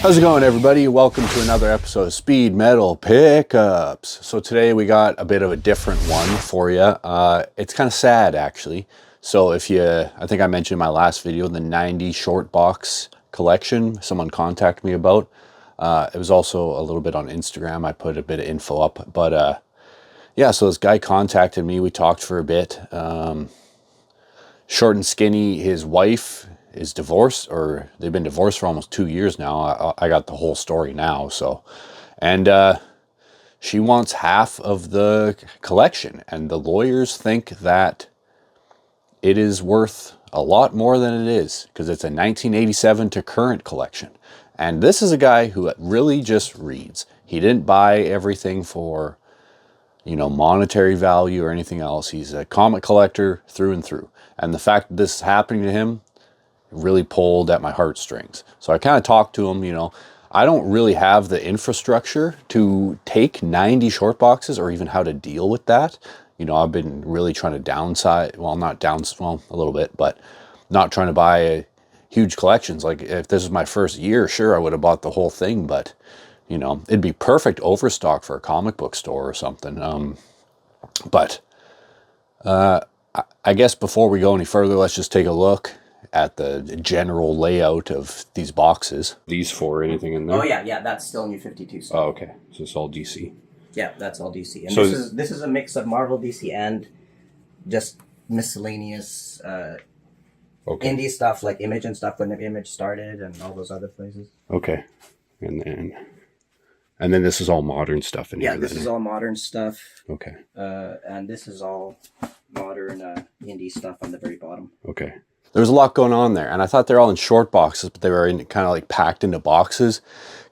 How's it going, everybody? Welcome to another episode of Speed Metal Pickups. So today we got a bit of a different one for you. It's kind of sad, actually. So I think I mentioned in my last video, the 90 short box collection someone contacted me about. It was also a little bit on Instagram. I put a bit of info up, but yeah, so this guy contacted me. We talked for a bit. Short and skinny, his wife is divorced, or they've been divorced for almost 2 years now. I got the whole story now. And she wants half of the collection, and the lawyers think that it is worth a lot more than it is, because it's a 1987 to current collection. And this is a guy who really just reads. He didn't buy everything for, monetary value or anything else. He's a comic collector through and through. And the fact that this is happening to him really pulled at my heartstrings. So I kind of talked to him, I don't really have the infrastructure to take 90 short boxes or even how to deal with that. I've been really trying to downsize, a little bit, but not trying to buy huge collections. Like if this was my first year, sure, I would have bought the whole thing, but it'd be perfect overstock for a comic book store or something. I guess before we go any further, let's just take a look at the general layout of these boxes. These four, anything in there? Oh yeah, that's still New 52 stuff. Oh, okay. So it's all DC. Yeah, that's all DC. And so this is a mix of Marvel, DC, and just miscellaneous indie stuff like Image and stuff when the Image started and all those other places. Okay. And then this is all modern stuff in here. Yeah, this is all modern stuff. Okay. And this is all modern indie stuff on the very bottom. Okay. There's a lot going on there, and I thought they're all in short boxes, but they were kind of like packed into boxes,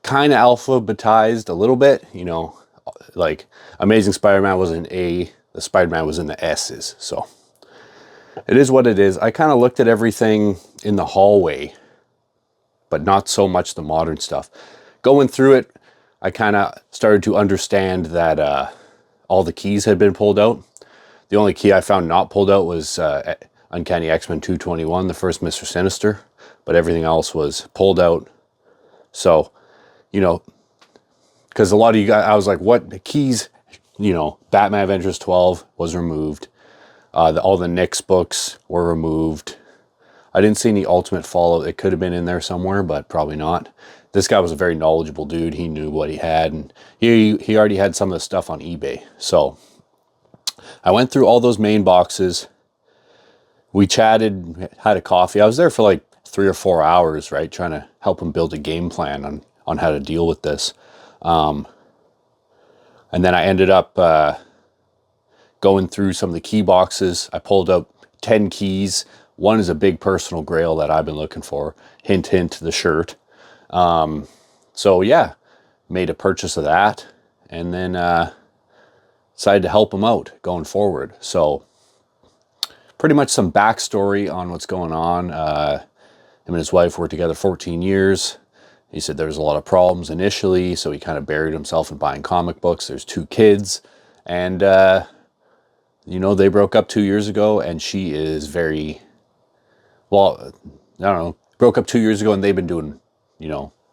kind of alphabetized a little bit. Like Amazing Spider-Man was in A, the Spider-Man was in the S's. So it is what it is. I kind of looked at everything in the hallway, but not so much the modern stuff. Going through it, I kind of started to understand that all the keys had been pulled out. The only key I found not pulled out was Uncanny X-Men 221, the first Mr. Sinister, but everything else was pulled out. So, because a lot of you guys, I was like, what the keys, Batman Adventures 12 was removed. All the Knicks books were removed. I didn't see any Ultimate Fallout. It could have been in there somewhere, but probably not. This guy was a very knowledgeable dude. He knew what he had, and he already had some of the stuff on eBay. So I went through all those main boxes. We chatted, had a coffee. I was there for like 3 or 4 hours, right? Trying to help him build a game plan on how to deal with this. And then I ended up going through some of the key boxes. I pulled up 10 keys. One is a big personal grail that I've been looking for. Hint, hint, the shirt. So yeah, made a purchase of that, and then decided to help him out going forward. So pretty much some backstory on what's going on. Him and his wife worked together 14 years. He said there was a lot of problems initially, so he kind of buried himself in buying comic books. There's 2 kids, and they broke up 2 years ago, and she is very, broke up 2 years ago, and they've been doing,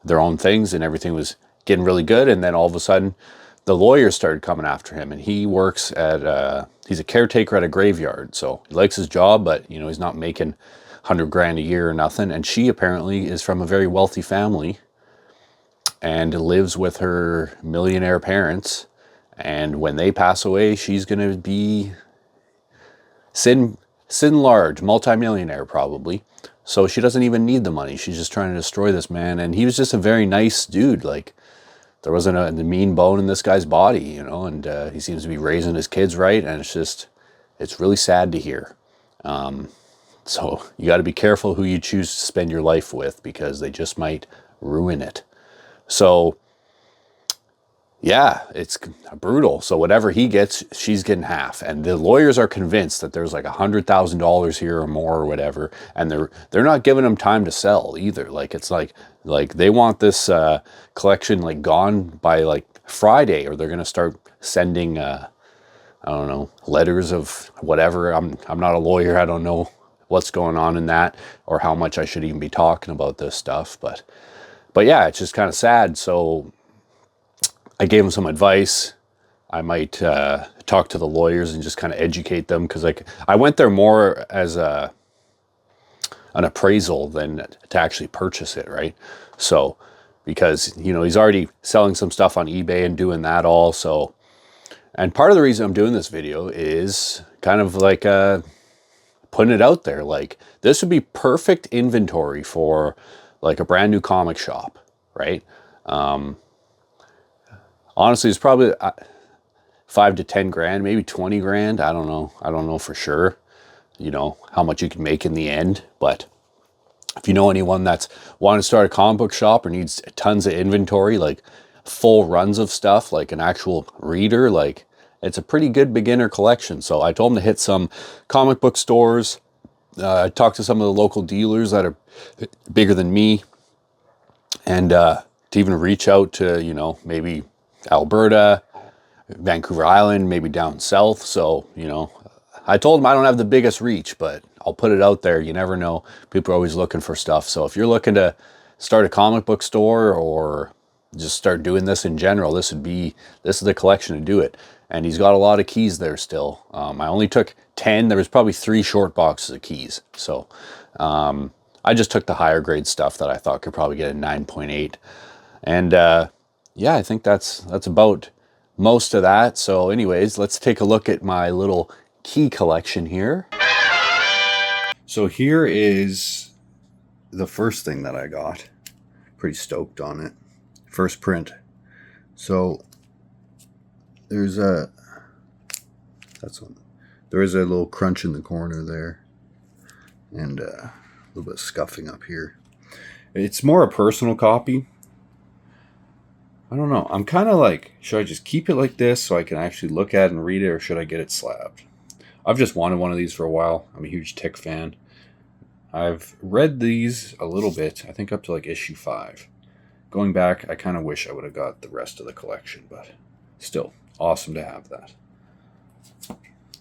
their own things, and everything was getting really good. And then all of a sudden, the lawyers started coming after him, and he works at, he's a caretaker at a graveyard. So he likes his job, but, he's not making $100,000 a year or nothing. And she apparently is from a very wealthy family and lives with her millionaire parents. And when they pass away, she's going to be sin large, multimillionaire probably. So she doesn't even need the money. She's just trying to destroy this man. And he was just a very nice dude. Like, there wasn't a mean bone in this guy's body, and he seems to be raising his kids right. And it's really sad to hear. So you got to be careful who you choose to spend your life with, because they just might ruin it. So yeah, it's brutal. So whatever he gets, she's getting half. And the lawyers are convinced that there's like $100,000 here or more or whatever. And they're not giving him time to sell either. Like, it's like they want this collection like gone by like Friday, or they're going to start sending, letters of whatever. I'm not a lawyer. I don't know what's going on in that, or how much I should even be talking about this stuff. But But yeah, it's just kind of sad. So I gave him some advice. I might talk to the lawyers and just kind of educate them, because like I went there more as an appraisal than to actually purchase it, right? So because he's already selling some stuff on eBay and doing that all. So, and part of the reason I'm doing this video is kind of like putting it out there. Like, this would be perfect inventory for like a brand new comic shop, right? Honestly, it's probably 5 to 10 grand, maybe 20 grand. I don't know for sure, how much you can make in the end. But if you know anyone that's wanting to start a comic book shop or needs tons of inventory, like full runs of stuff, like an actual reader, like it's a pretty good beginner collection. So I told him to hit some comic book stores. I talked to some of the local dealers that are bigger than me, and to even reach out to, maybe Alberta, Vancouver Island, maybe down south. So, I told him I don't have the biggest reach, but I'll put it out there. You never know. People are always looking for stuff. So if you're looking to start a comic book store or just start doing this in general, this is the collection to do it. And he's got a lot of keys there still. I only took 10. There was probably 3 short boxes of keys. So I just took the higher grade stuff that I thought could probably get a 9.8. And yeah, I think that's about most of that. So anyways, let's take a look at my little key collection here. So here is the first thing that I got. Pretty stoked on it. First print. So there is a little crunch in the corner there, and a little bit of scuffing up here. It's more a personal copy. I don't know. I'm kind of like, should I just keep it like this so I can actually look at it and read it, or should I get it slabbed? I've just wanted one of these for a while. I'm a huge Tick fan. I've read these a little bit, I think up to like issue 5. Going back, I kind of wish I would have got the rest of the collection, but still, awesome to have that.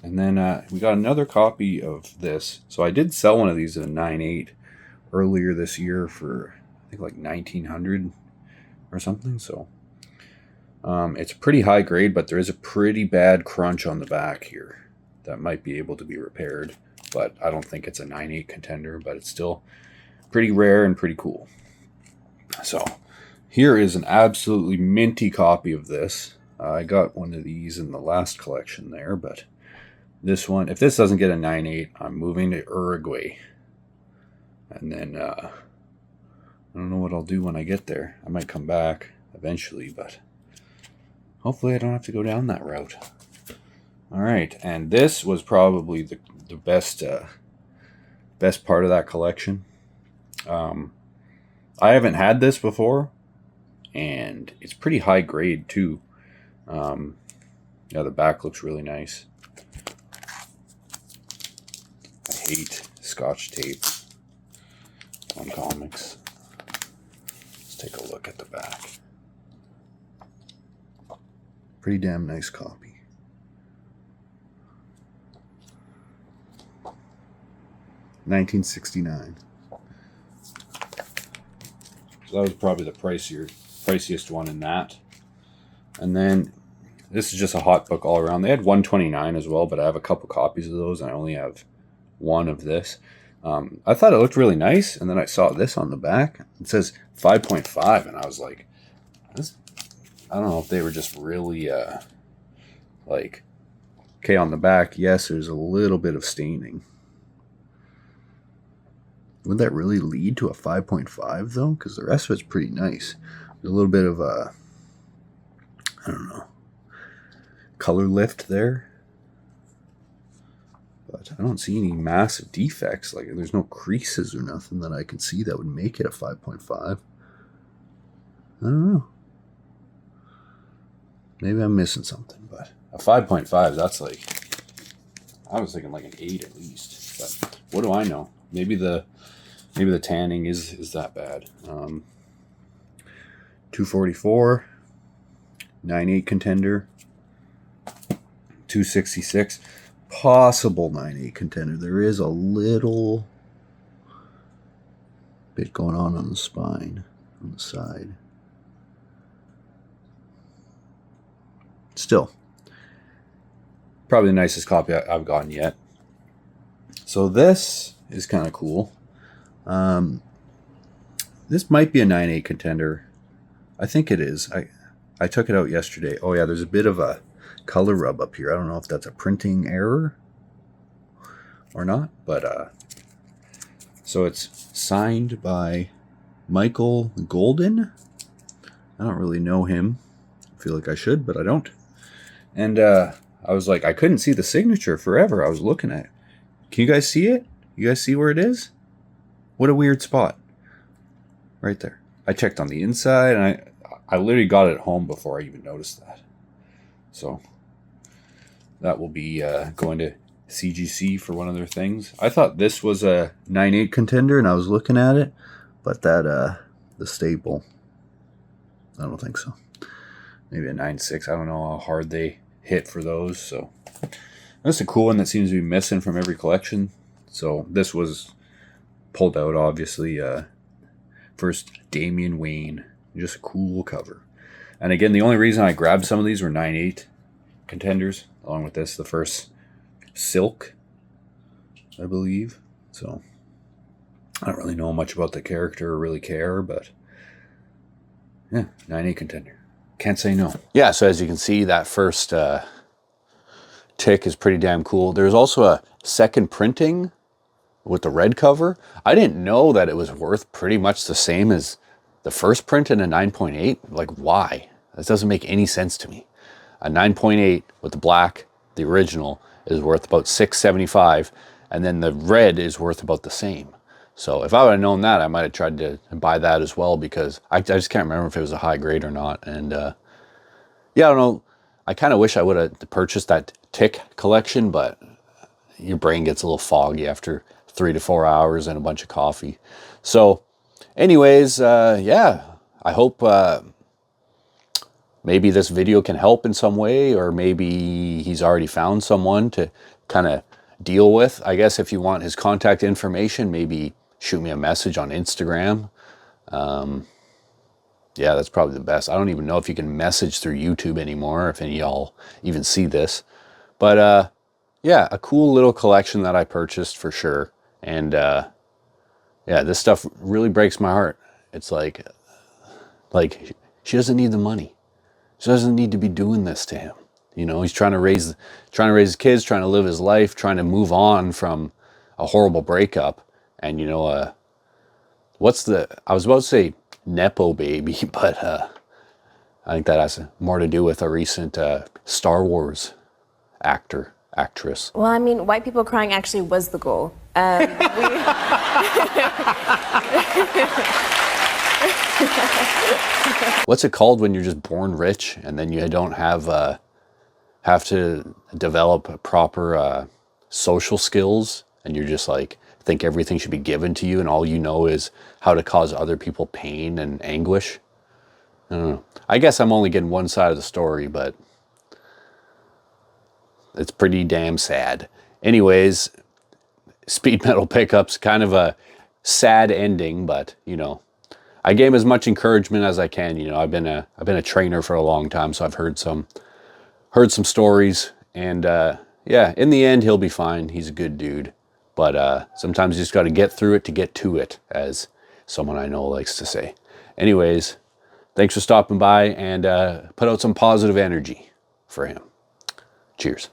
And then we got another copy of this. So I did sell one of these at a 9.8 earlier this year for, I think, like $1,900 or something. So it's pretty high grade, but there is a pretty bad crunch on the back here that might be able to be repaired. But I don't think it's a 9.8 contender, but it's still pretty rare and pretty cool. So here is an absolutely minty copy of this. I got one of these in the last collection there, but this one, if this doesn't get a 9.8, I'm moving to Uruguay. And then I don't know what I'll do when I get there. I might come back eventually, but hopefully I don't have to go down that route. All right, and this was probably the best part of that collection. I haven't had this before, and it's pretty high grade too. Yeah, the back looks really nice. I hate Scotch tape on comics. Let's take a look at the back. Pretty damn nice copy. $19.69. So that was probably the priciest one in that. And then this is just a hot book all around. They had $129 as well, but I have a couple copies of those, and I only have one of this. I thought it looked really nice, and then I saw this on the back. It says 5.5, and I was like, this, I don't know if they were just really like, okay, on the back, yes, there's a little bit of staining. Would that really lead to a 5.5 though? Because the rest of it's pretty nice. There's a little bit of a, I don't know, color lift there. But I don't see any massive defects. Like, there's no creases or nothing that I can see that would make it a 5.5. I don't know. Maybe I'm missing something, but a 5.5, that's like, I was thinking like an 8 at least. But what do I know? Maybe the tanning is that bad. 244, 9.8 contender, 266, possible 9.8 contender. There is a little bit going on the spine. on the side. Still, probably the nicest copy I've gotten yet. So this is kind of cool. This might be a 9.8 contender. I think it is. I took it out yesterday. Oh yeah, there's a bit of a color rub up here. I don't know if that's a printing error or not, but so it's signed by Michael Golden. I don't really know him. I feel like I should, but I don't. And I was like, I couldn't see the signature forever. I was looking at it. Can you guys see it? You guys see where it is? What a weird spot. Right there. I checked on the inside, and I literally got it home before I even noticed that. So that will be going to CGC for one of their things. I thought this was a 9.8 contender, and I was looking at it, but that the staple, I don't think so. Maybe a 9.6. I don't know how hard they hit for those. So that's a cool one that seems to be missing from every collection. So this was pulled out, obviously. First Damian Wayne. Just a cool cover. And again, the only reason I grabbed some of these were 9.8 contenders, along with this, the first Silk, I believe. So I don't really know much about the character or really care, but yeah, 9.8 contender. Can't say no. Yeah, so as you can see, that first tick is pretty damn cool. There's also a second printing with the red cover. I didn't know that it was worth pretty much the same as the first print in a 9.8. Like, why? This doesn't make any sense to me. A 9.8 with the black, the original, is worth about $6.75, and then the red is worth about the same. So if I would have known that, I might have tried to buy that as well, because I just can't remember if it was a high grade or not. And yeah, I don't know. I kind of wish I would have purchased that tick collection, but your brain gets a little foggy after 3 to 4 hours and a bunch of coffee. So anyways, yeah, I hope maybe this video can help in some way, or maybe he's already found someone to kind of deal with. I guess if you want his contact information, maybe shoot me a message on Instagram. Yeah, that's probably the best. I don't even know if you can message through YouTube anymore, if any of y'all even see this. But yeah, a cool little collection that I purchased for sure. And yeah, this stuff really breaks my heart. It's like she doesn't need the money. She doesn't need to be doing this to him. You know, he's trying to raise his kids, trying to live his life, trying to move on from a horrible breakup. And you know, I was about to say Nepo baby, but I think that has more to do with a recent Star Wars actress. Well, I mean, white people crying actually was the goal. What's it called when you're just born rich and then you don't have to develop proper social skills, and you're just like think everything should be given to you, and all you know is how to cause other people pain and anguish? I don't know. I guess I'm only getting one side of the story, but it's pretty damn sad. Anyways, Speed Metal Pickups, kind of a sad ending, but you know, I gave him as much encouragement as I can. You know, I've been a trainer for a long time, so I've heard some stories, and yeah, in the end, he'll be fine. He's a good dude, but sometimes you just got to get through it to get to it, as someone I know likes to say. Anyways, thanks for stopping by, and put out some positive energy for him. Cheers.